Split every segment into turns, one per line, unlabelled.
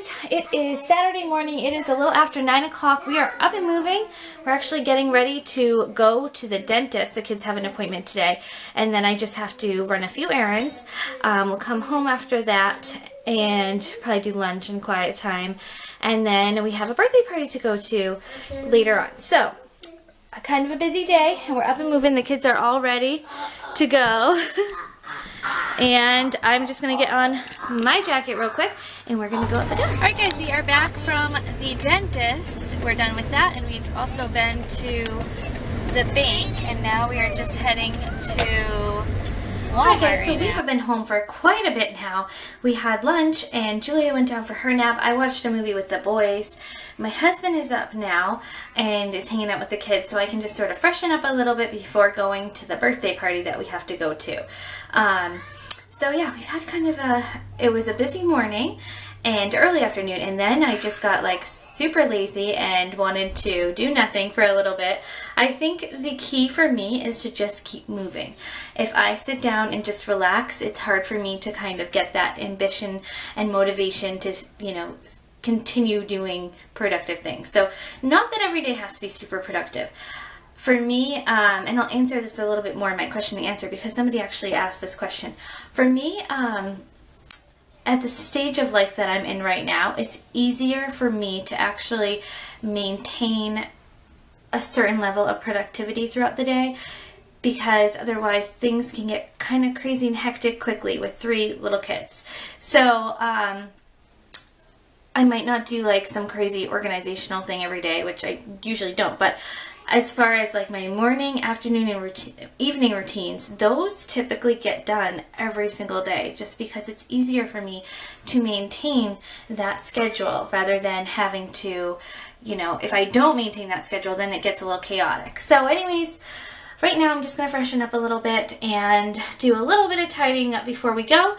guys, it is Saturday morning. It is a little after 9 o'clock. We are up and moving. We're actually getting ready to go to the dentist. The kids have an appointment today, and then I just have to run a few errands. We'll come home after that and probably do lunch and quiet time, and then we have a birthday party to go to later on. So kind of a busy day, and we're up and moving. The kids are all ready to go. And I'm just going to get on my jacket real quick, and we're going to go out the door. Alright guys, we are back from the dentist. We're done with that, and we've also been to the bank, and now we are just heading to Walmart. Alright guys, so we have been home for quite a bit now. We had lunch, and Julia went down for her nap. I watched a movie with the boys. My husband is up now and is hanging out with the kids, so I can just sort of freshen up a little bit before going to the birthday party that we have to go to. So yeah, we've had kind of it was a busy morning and early afternoon, and then I just got like super lazy and wanted to do nothing for a little bit. I think the key for me is to just keep moving. If I sit down and just relax, it's hard for me to kind of get that ambition and motivation to, you know, continue doing productive things. So not that every day has to be super productive. For me, and I'll answer this a little bit more in my question and answer because somebody actually asked this question. For me, at the stage of life that I'm in right now, it's easier for me to actually maintain a certain level of productivity throughout the day, because otherwise things can get kind of crazy and hectic quickly with 3 little kids. So I might not do like some crazy organizational thing every day, which I usually don't, but as far as like my morning, afternoon, and evening routines, those typically get done every single day just because it's easier for me to maintain that schedule rather than having to, you know, if I don't maintain that schedule, then it gets a little chaotic. So anyways, right now I'm just going to freshen up a little bit and do a little bit of tidying up before we go.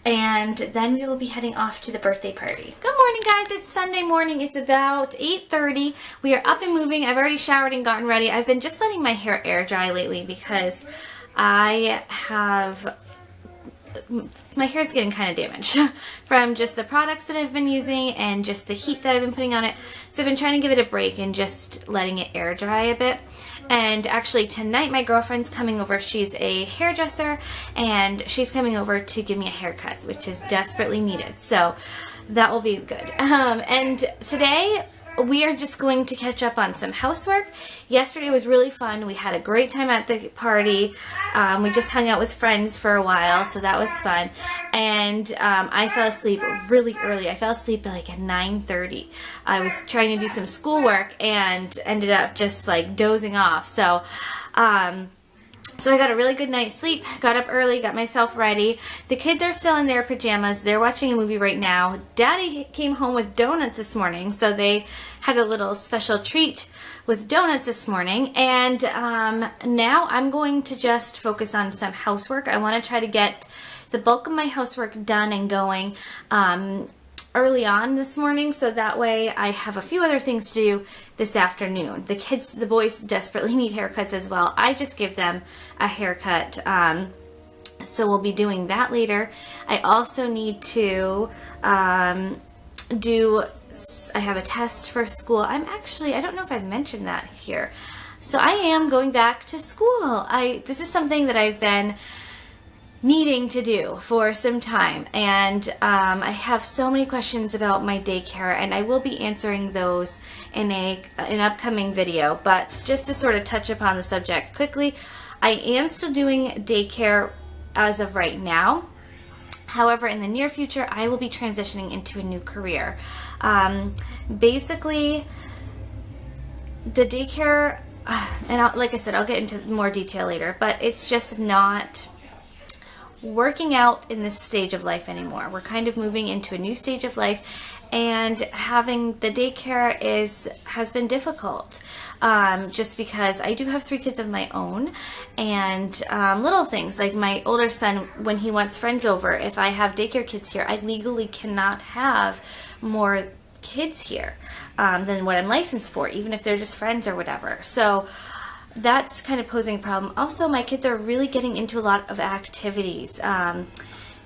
And then we will be heading off to the birthday party. Good morning, guys. It's Sunday morning. It's about 8:30. We are up and moving. I've already showered and gotten ready. I've been just letting my hair air dry lately because my hair's getting kind of damaged from just the products that I've been using and just the heat that I've been putting on it. So I've been trying to give it a break and just letting it air dry a bit. And actually tonight my girlfriend's coming over. She's a hairdresser and she's coming over to give me a haircut, which is desperately needed. So that will be good. And today we are just going to catch up on some housework. Yesterday was really fun. We had a great time at the party. We just hung out with friends for a while, so that was fun. And I fell asleep really early. I fell asleep like at 9:30. I was trying to do some schoolwork and ended up just like dozing off. So I got a really good night's sleep, got up early, got myself ready. The kids are still in their pajamas. They're watching a movie right now. Daddy came home with donuts this morning, so they had a little special treat with donuts this morning. And now I'm going to just focus on some housework. I want to try to get the bulk of my housework done and going early on this morning, so that way I have a few other things to do this afternoon. The boys desperately need haircuts as well. I just give them a haircut, so we'll be doing that later. I also need to I have a test for school. I don't know if I've mentioned that here. So I am going back to school. This is something that I've been needing to do for some time, and I have so many questions about my daycare, and I will be answering those in an upcoming video. But just to sort of touch upon the subject quickly, I am still doing daycare as of right now. However, in the near future, I will be transitioning into a new career. Basically, the daycare, and like I said, I'll get into more detail later, but it's just not working out in this stage of life anymore. We're kind of moving into a new stage of life, and having the daycare has been difficult, just because I do have 3 kids of my own, and little things like my older son, when he wants friends over, if I have daycare kids here, I legally cannot have more kids here than what I'm licensed for, even if they're just friends or whatever. So that's kind of posing a problem. Also, my kids are really getting into a lot of activities.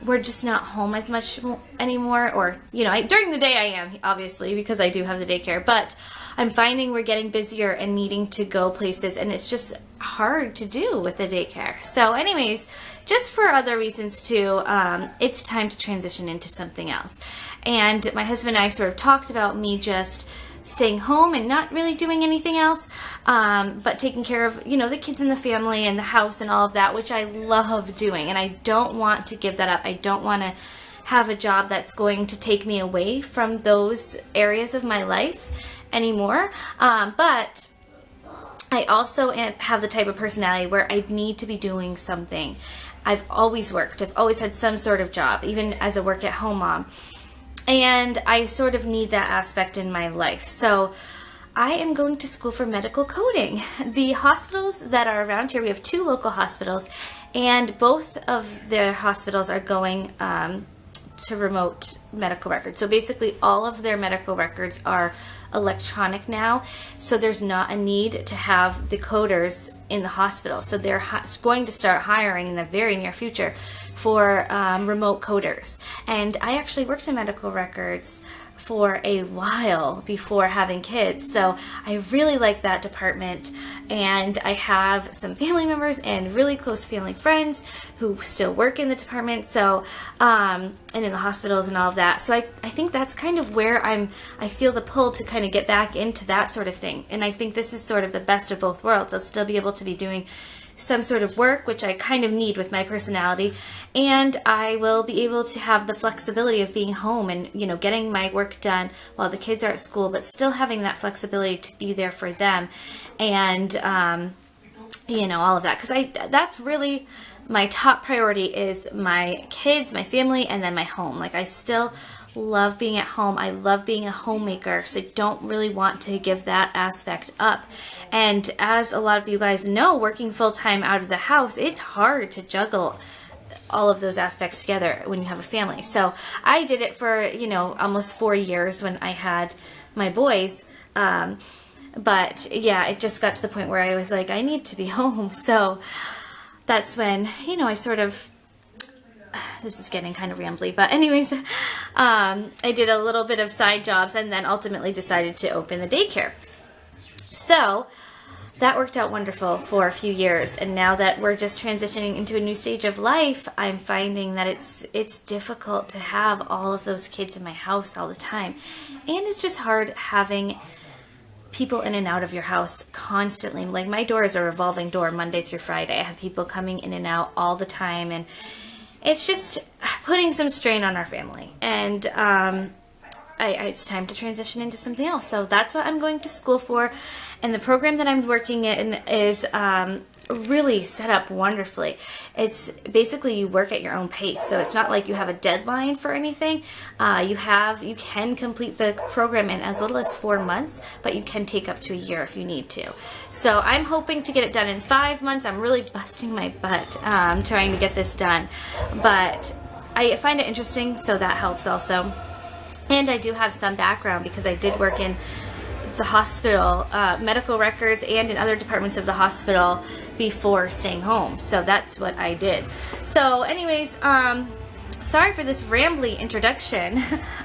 we're just not home as much anymore, or, you know, during the day I am, obviously, because I do have the daycare, but I'm finding we're getting busier and needing to go places, and it's just hard to do with the daycare. So anyways, just for other reasons too, it's time to transition into something else. And my husband and I sort of talked about me just staying home and not really doing anything else, but taking care of, you know, the kids in the family and the house and all of that, which I love doing, and I don't want to give that up. I don't want to have a job that's going to take me away from those areas of my life anymore, but I also have the type of personality where I need to be doing something. I've always worked. I've always had some sort of job, even as a work-at-home mom. And I sort of need that aspect in my life. So I am going to school for medical coding. The hospitals that are around here, we have 2 local hospitals, and both of their hospitals are going to remote medical records. So basically all of their medical records are electronic now, so there's not a need to have the coders in the hospital. So they're going to start hiring in the very near future for remote coders. And I actually worked in medical records for a while before having kids, so I really like that department, and I have some family members and really close family friends who still work in the department, so and in the hospitals and all of that. So I think that's kind of where I feel the pull to kind of get back into that sort of thing. And I think this is sort of the best of both worlds. I'll still be able to be doing some sort of work, which I kind of need with my personality, and I will be able to have the flexibility of being home and, you know, getting my work done while the kids are at school, but still having that flexibility to be there for them, and you know, all of that, because that's really my top priority is my kids, my family, and then my home. Like, I still love being at home. I love being a homemaker, so I don't really want to give that aspect up. And as a lot of you guys know, working full-time out of the house, it's hard to juggle all of those aspects together when you have a family. So I did it for, you know, almost 4 years when I had my boys. But yeah, it just got to the point where I was like, I need to be home. So that's when, you know, I sort of, this is getting kind of rambly, but anyways, I did a little bit of side jobs and then ultimately decided to open the daycare. So that worked out wonderful for a few years, and now that we're just transitioning into a new stage of life, I'm finding that it's difficult to have all of those kids in my house all the time, and it's just hard having people in and out of your house constantly. Like, my door is a revolving door Monday through Friday. I have people coming in and out all the time, and it's just putting some strain on our family, and it's time to transition into something else. So that's what I'm going to school for, and the program that I'm working in is really set up wonderfully. It's basically you work at your own pace, so it's not like you have a deadline for anything. You can complete the program in as little as 4 months, but you can take up to a year if you need to. So I'm hoping to get it done in 5 months. I'm really busting my butt trying to get this done, but I find it interesting, so that helps also. And I do have some background because I did work in the hospital, medical records, and in other departments of the hospital before staying home. So that's what I did. So anyways, sorry for this rambly introduction.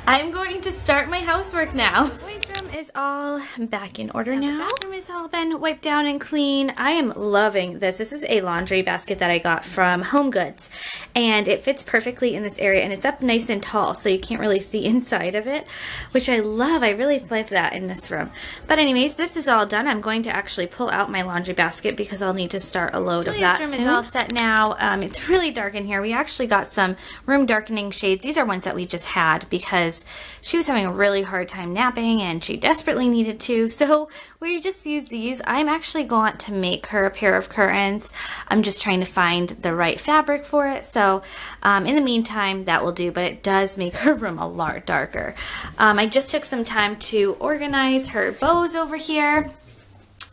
I'm going to start my housework now. The boys' room is all back in order now. The bathroom is all been wiped down and clean. I am loving this. This is a laundry basket that I got from Home Goods, and it fits perfectly in this area, and it's up nice and tall, so you can't really see inside of it, which I love. I really like that in this room. But anyways, this is all done. I'm going to actually pull out my laundry basket because I'll need to start a load of that soon. The room is all set now. It's really dark in here. We actually got some room darkening shades. These are ones that we just had because she was having a really hard time napping and she desperately needed to, so we just used these. I'm actually going to make her a pair of curtains. I'm just trying to find the right fabric for it, so in the meantime that will do, but it does make her room a lot darker. I just took some time to organize her bows over here,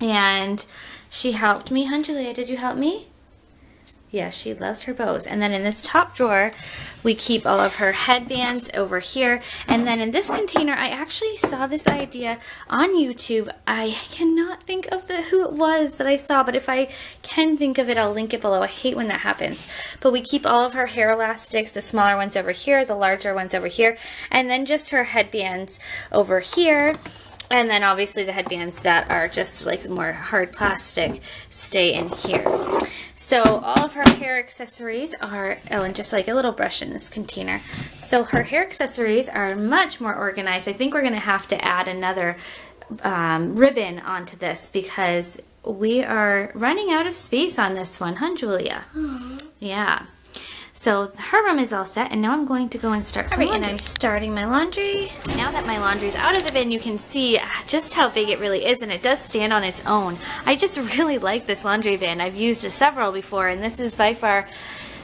and she helped me. Hun, Julia, did you help me? Yeah, she loves her bows. And then in this top drawer, we keep all of her headbands over here. And then in this container, I actually saw this idea on YouTube. I cannot think of who it was that I saw, but if I can think of it, I'll link it below. I hate when that happens. But we keep all of her hair elastics, the smaller ones over here, the larger ones over here, and then just her headbands over here. And then obviously the headbands that are just like more hard plastic stay in here. So all of her hair accessories are, oh, and just like a little brush in this container. So her hair accessories are much more organized. I think we're going to have to add another ribbon onto this because we are running out of space on this one, huh, Julia? Yeah. So her room is all set, and now I'm going to go and start some laundry. And I'm starting my laundry. Now that my laundry's out of the bin, you can see just how big it really is, and it does stand on its own. I just really like this laundry bin. I've used several before, and this is by far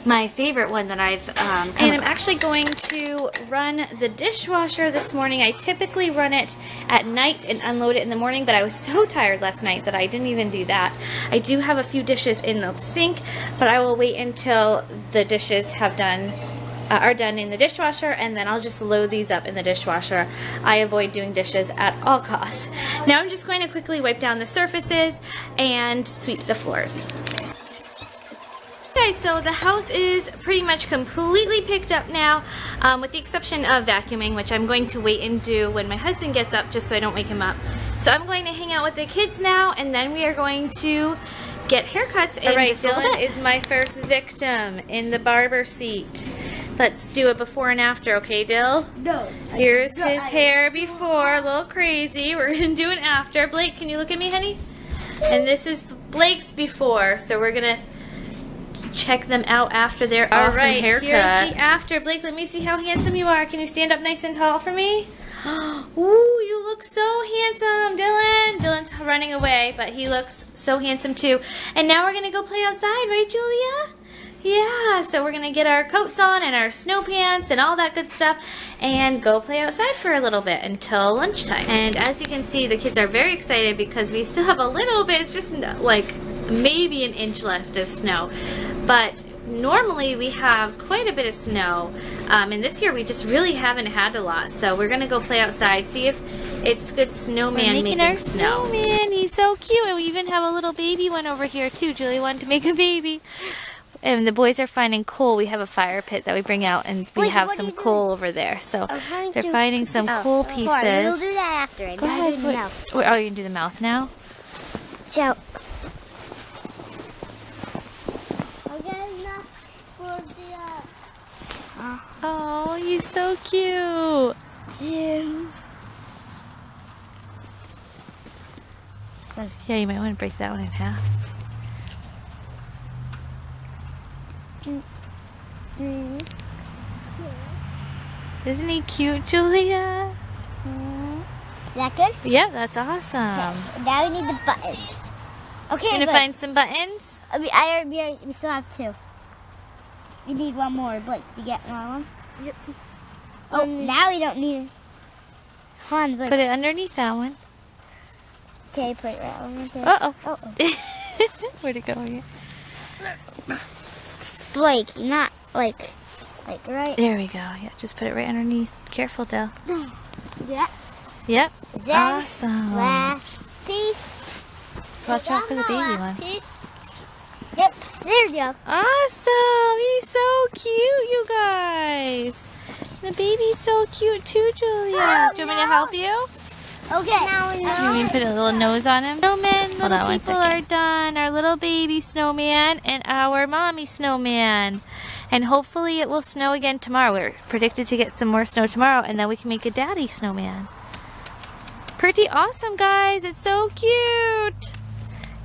my favorite one that I've and I'm actually going to run the dishwasher this morning. I typically run it at night and unload it in the morning, but I was so tired last night that I didn't even do that. I do have a few dishes in the sink, but I will wait until the dishes are done in the dishwasher, and then I'll just load these up in the dishwasher. I avoid doing dishes at all costs. Now I'm just going to quickly wipe down the surfaces and sweep the floors. Okay, so the house is pretty much completely picked up now, with the exception of vacuuming, which I'm going to wait and do when my husband gets up, just so I don't wake him up. So I'm going to hang out with the kids now, and then we are going to get haircuts. All right, Dylan is my first victim in the barber seat. Let's do a before and after, okay, Dill?
No.
Here's his hair before, a little crazy. We're going to do an after. Blake, can you look at me, honey? And this is Blake's before, so we're going to check them out after their awesome haircut. Here's the after. Blake, let me see how handsome you are. Can you stand up nice and tall for me? Ooh, you look so handsome, Dylan. Dylan's running away, but he looks so handsome too. And now we're going to go play outside, right, Julia? Yeah, so we're going to get our coats on and our snow pants and all that good stuff and go play outside for a little bit until lunchtime. And as you can see, the kids are very excited because we still have a little bit, it's just like maybe an inch left of snow, but normally we have quite a bit of snow, and this year we just really haven't had a lot. So we're gonna go play outside, see if it's good snowman making our snow. Snowman, he's so cute, and we even have a little baby one over here too. Julie wanted to make a baby, and the boys are finding coal. We have a fire pit that we bring out, and we have some coal over there. So they're finding some coal pieces.
We'll do that after.
Go ahead. Oh, you're gonna do the mouth now?
So.
Oh, he's so cute. Yeah, you might want to break that one in half. Isn't he cute, Julia?
Is that good?
Yeah, that's awesome.
Okay, now we need the buttons. Okay,
gonna find some buttons?
We still have two. We need one more. Blake, you get another one? Yep. Oh, now we don't need it. Hold on, Blake.
Put it underneath that one.
Okay, put it right over there.
Uh-oh. Where'd it go again?
Blake, not like right.
There we go. Yeah, just put it right underneath. Careful, Del.
Yeah.
Yep.
Then
awesome.
Last piece.
Just watch out for the baby one.
Piece. Yep, there you go.
Awesome! He's so cute, you guys. The baby's so cute too, Julia. Do you want me to help you?
Okay. Now we know.
You mean put a little nose on him? Snowmen, little people are done. Our little baby snowman and our mommy snowman. And hopefully it will snow again tomorrow. We're predicted to get some more snow tomorrow, and then we can make a daddy snowman. Pretty awesome, guys. It's so cute.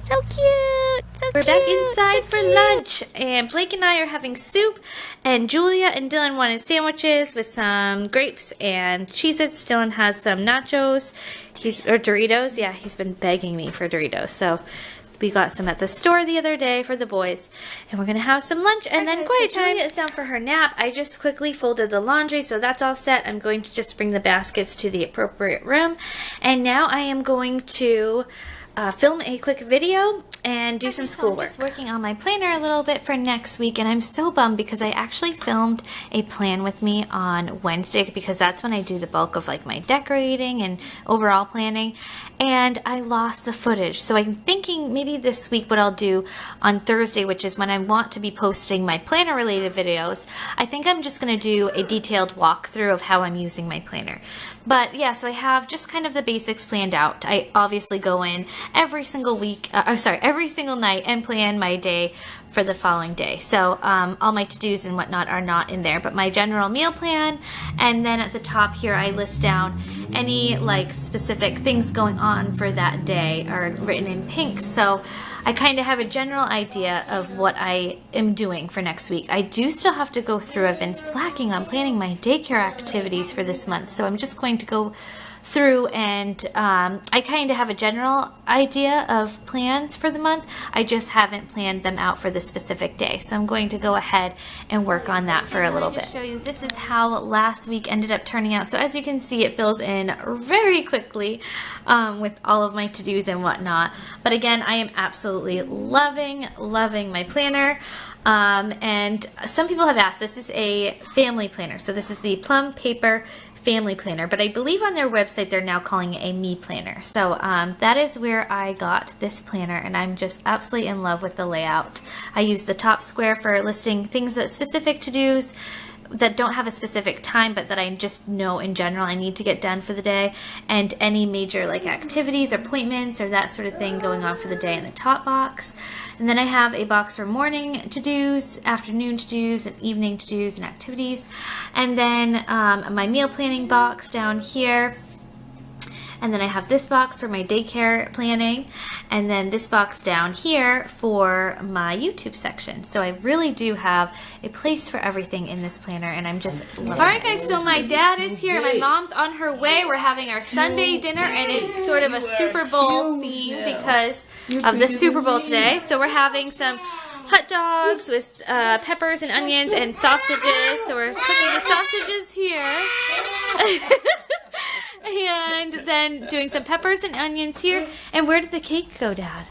So cute. So We're back inside for lunch, and Blake and I are having soup, and Julia and Dylan wanted sandwiches with some grapes and Cheez-Its. Dylan has some nachos, or Doritos. Yeah, he's been begging me for Doritos, so we got some at the store the other day for the boys, and we're gonna have some lunch and then quiet time. Julia is down for her nap. I just quickly folded the laundry, so that's all set. I'm going to just bring the baskets to the appropriate room, and now I am going to film a quick video and do some schoolwork. I'm just working on my planner a little bit for next week, and I'm so bummed because I actually filmed a plan with me on Wednesday because that's when I do the bulk of like my decorating and overall planning, and I lost the footage. So I'm thinking maybe this week what I'll do on Thursday, which is when I want to be posting my planner related videos, I think I'm just going to do a detailed walkthrough of how I'm using my planner. But yeah, so I have just kind of the basics planned out. I obviously go in every single week, every single night and plan my day for the following day. So all my to-dos and whatnot are not in there, but my general meal plan, and then at the top here I list down any like specific things going on for that day are written in pink. So I kind of have a general idea of what I am doing for next week. I do still have to go through, I've been slacking on planning my daycare activities for this month, so I'm just going to go through and I kind of have a general idea of plans for the month. I just haven't planned them out for the specific day, so I'm going to go ahead and work on that for a little bit. Show you, this is how last week ended up turning out. So as you can see, it fills in very quickly with all of my to-dos and whatnot. But again, I am absolutely loving my planner. And some people have asked, this is a family planner. So this is the Plum Paper Family Planner, but I believe on their website they're now calling it a me planner. So that is where I got this planner, and I'm just absolutely in love with the layout. I use the top square for listing things that specific to-dos that don't have a specific time, but that I just know in general I need to get done for the day, and any major like activities, appointments, or that sort of thing going on for the day in the top box. And then I have a box for morning to-dos, afternoon to-dos, and evening to-dos and activities. And then my meal planning box down here. And then I have this box for my daycare planning. And then this box down here for my YouTube section. So I really do have a place for everything in this planner, and I'm just loving it. Alright guys, so my dad is here, my mom's on her way. We're having our Sunday dinner, and it's sort of a Super Bowl theme because of the Super Bowl today. So we're having some hot dogs with peppers and onions and sausages. So we're cooking the sausages here. And then doing some peppers and onions here. And where did the cake go, Dad?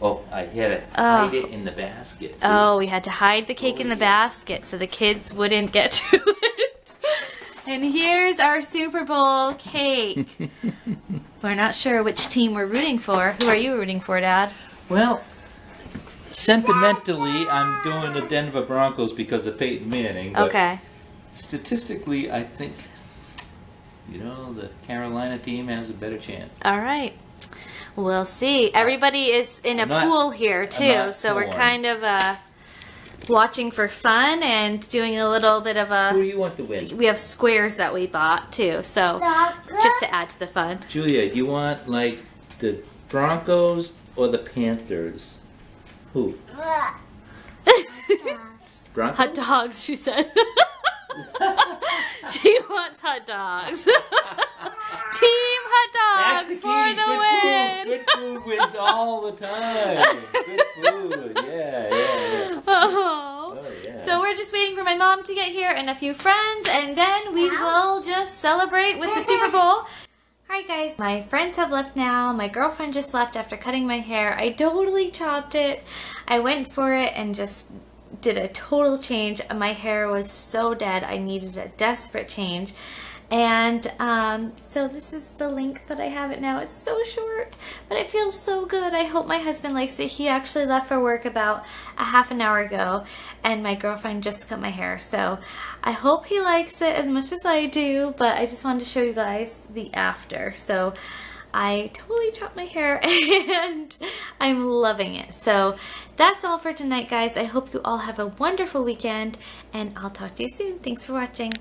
Oh, I had to hide it in the basket.
Oh, we had to hide the cake in the basket so the kids wouldn't get to it. And here's our Super Bowl cake. We're not sure which team we're rooting for. Who are you rooting for, Dad?
Well, sentimentally, I'm doing the Denver Broncos because of Peyton Manning. But
okay.
Statistically, I think, the Carolina team has a better chance.
All right. We'll see. Everybody is in a pool here, too, so we're kind of watching for fun and doing a little bit of a...
Who do you want to win?
We have squares that we bought, too, so just to add to the fun.
Julia, do you want, like, the Broncos or the Panthers? Who? Broncos?
Hot dogs, she said. She wants hot dogs. Team hot dogs for the win.
Good food wins all the time. Good food, yeah.
Oh, yeah. So we're just waiting for my mom to get here and a few friends, and then we will just celebrate with the Super Bowl. Alright guys, my friends have left now. My girlfriend just left after cutting my hair. I totally chopped it. I went for it and just did a total change. My hair was so dead. I needed a desperate change. And so this is the length that I have it now. It's so short, but it feels so good. I hope my husband likes it. He actually left for work about a half an hour ago, and my girlfriend just cut my hair. So I hope he likes it as much as I do, but I just wanted to show you guys the after. So I totally chopped my hair and I'm loving it. So that's all for tonight, guys. I hope you all have a wonderful weekend, and I'll talk to you soon. Thanks for watching.